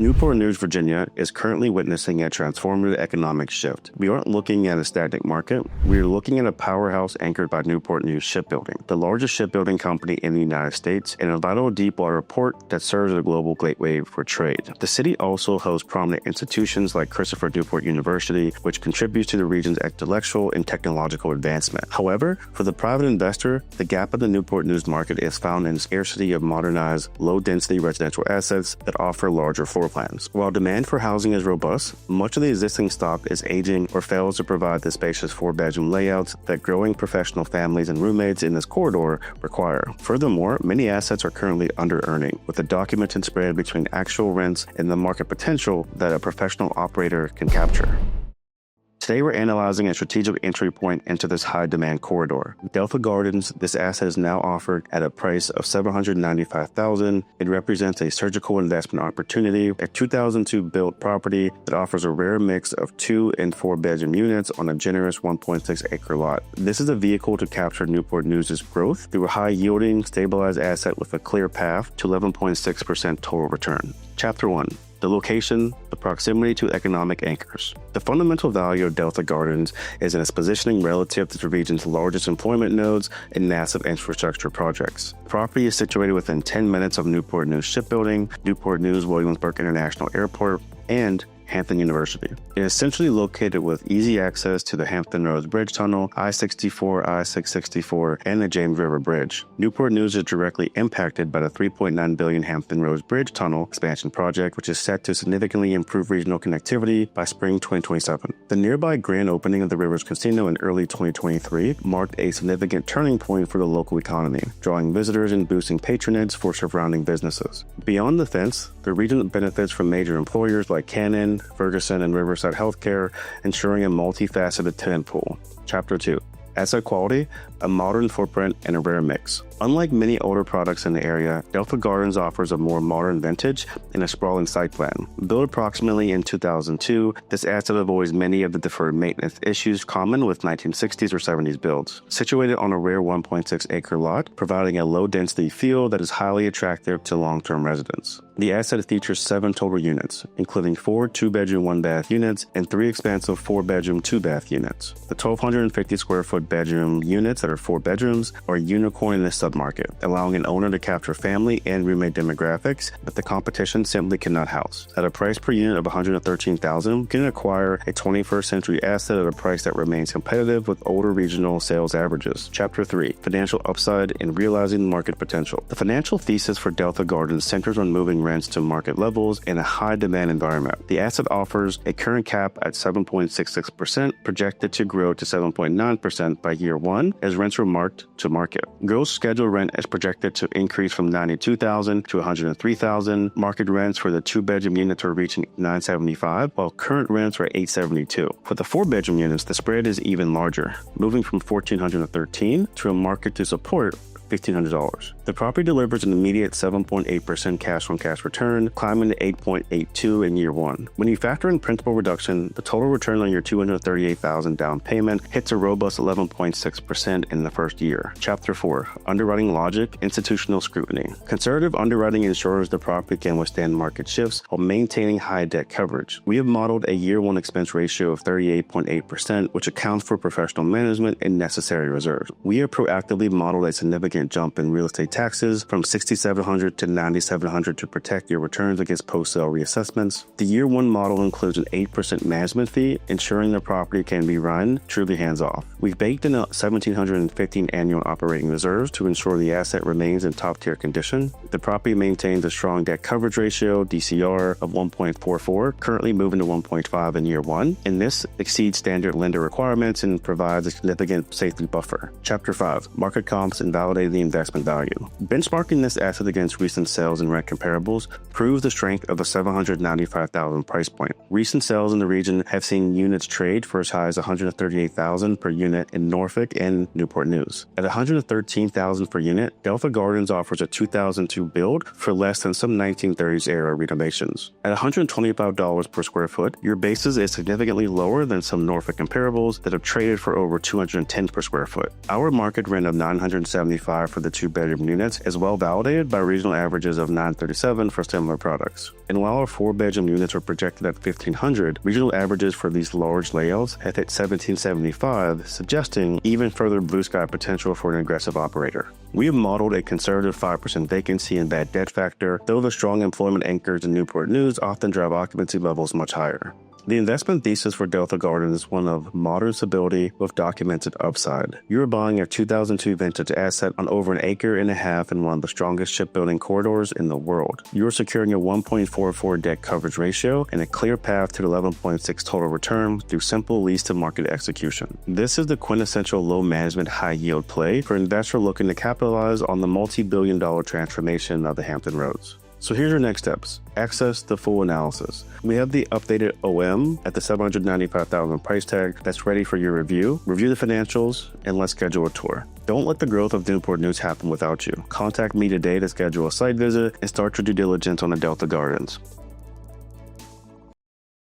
Newport News, Virginia is currently witnessing a transformative economic shift. We aren't looking at a stagnant market. We're looking at a powerhouse anchored by Newport News Shipbuilding, the largest shipbuilding company in the United States and a vital deepwater port that serves as a global gateway for trade. The city also hosts prominent institutions like Christopher Newport University, which contributes to the region's intellectual and technological advancement. However, for the private investor, the gap in the Newport News market is found in the scarcity of modernized, low-density residential assets that offer larger floor plans. While demand for housing is robust, much of the existing stock is aging or fails to provide the spacious four-bedroom layouts that growing professional families and roommates in this corridor require. Furthermore, many assets are currently under-earning, with a documented spread between actual rents and the market potential that a professional operator can capture. Today, we're analyzing a strategic entry point into this high-demand corridor. Deltha Gardens, this asset is now offered at a price of $795,000. It represents a surgical investment opportunity, a 2002-built property that offers a rare mix of 2- and 4-bedroom units on a generous 1.6-acre lot. This is a vehicle to capture Newport News' growth through a high-yielding, stabilized asset with a clear path to 11.6% total return. Chapter 1. The location, the proximity to economic anchors. The fundamental value of Deltha Gardens is in its positioning relative to the region's largest employment nodes and massive infrastructure projects. The property is situated within 10 minutes of Newport News Shipbuilding, Newport News Williamsburg International Airport, and Hampton University. It is centrally located with easy access to the Hampton Roads Bridge Tunnel, I-64, I-664, and the James River Bridge. Newport News is directly impacted by the $3.9 billion Hampton Roads Bridge Tunnel expansion project, which is set to significantly improve regional connectivity by spring 2027. The nearby grand opening of the Rivers Casino in early 2023 marked a significant turning point for the local economy, drawing visitors and boosting patronage for surrounding businesses. Beyond the fence, the region benefits from major employers like Canon, Ferguson, and Riverside Healthcare, ensuring a multifaceted tenant pool. Chapter 2. Asset quality, a modern footprint, and a rare mix. Unlike many older products in the area, Deltha Gardens offers a more modern vintage and a sprawling site plan. Built approximately in 2002, this asset avoids many of the deferred maintenance issues common with 1960s or 70s builds. Situated on a rare 1.6-acre lot, providing a low-density feel that is highly attractive to long-term residents. The asset features 7 total units, including 4 2-bedroom 1-bath units and 3 expansive 4-bedroom 2-bath units. The 1,250 square foot bedroom units that are 4 bedrooms are a unicorn in this submarket, allowing an owner to capture family and roommate demographics that the competition simply cannot house. At a price per unit of $113,000, you can acquire a 21st century asset at a price that remains competitive with older regional sales averages. Chapter 3. Financial upside and realizing market potential. The financial thesis for Deltha Gardens centers on moving rents to market levels in a high-demand environment. The asset offers a current cap at 7.66%, projected to grow to 7.9% by year 1 as rents are marked to market. Gross scheduled rent is projected to increase from $92,000 to $103,000. Market rents for the 2-bedroom units are reaching $975, while current rents are $872. For the 4-bedroom units, the spread is even larger, moving from $1,413 to a market to support $1,500. The property delivers an immediate 7.8% cash-on-cash return, climbing to 8.82 in year 1. When you factor in principal reduction, the total return on your $238,000 down payment hits a robust 11.6% in the first year. Chapter 4. Underwriting logic, institutional scrutiny. Conservative underwriting ensures the property can withstand market shifts while maintaining high debt coverage. We have modeled a year 1 expense ratio of 38.8%, which accounts for professional management and necessary reserves. We have proactively modeled a significant jump in real estate taxes from $6,700 to $9,700 to protect your returns against post-sale reassessments. The year 1 model includes an 8% management fee, ensuring the property can be run truly hands-off. We've baked in a $1,715 annual operating reserves to ensure the asset remains in top-tier condition. The property maintains a strong debt coverage ratio, DCR, of 1.44, currently moving to 1.5 in year 1, and this exceeds standard lender requirements and provides a significant safety buffer. Chapter 5. Market comps and validating the investment value. Benchmarking this asset against recent sales and rent comparables proves the strength of the $795,000 price point. Recent sales in the region have seen units trade for as high as $138,000 per unit in Norfolk and Newport News. At $113,000 per unit, Deltha Gardens offers a 2002 build for less than some 1930s era renovations. At $125 per square foot, your basis is significantly lower than some Norfolk comparables that have traded for over $210 per square foot. Our market rent of $975 $1,995 for the 2-bedroom units is well validated by regional averages of $937 for similar products. And while our 4-bedroom units are projected at $1,500, regional averages for these large layouts have hit $1,775, suggesting even further blue sky potential for an aggressive operator. We have modeled a conservative 5% vacancy and bad debt factor, though the strong employment anchors in Newport News often drive occupancy levels much higher. The investment thesis for Deltha Gardens is one of modern stability with documented upside. You are buying a 2002 vintage asset on over 1.5 acres in one of the strongest shipbuilding corridors in the world. You are securing a 1.44 debt coverage ratio and a clear path to 11.6 total return through simple lease-to-market execution. This is the quintessential low-management, high-yield play for investors looking to capitalize on the multi-billion-dollar transformation of the Hampton Roads. So here's your next steps. Access the full analysis. We have the updated OM at the $795,000 price tag that's ready for your review. Review the financials, and let's schedule a tour. Don't let the growth of Newport News happen without you. Contact me today to schedule a site visit and start your due diligence on the Deltha Gardens.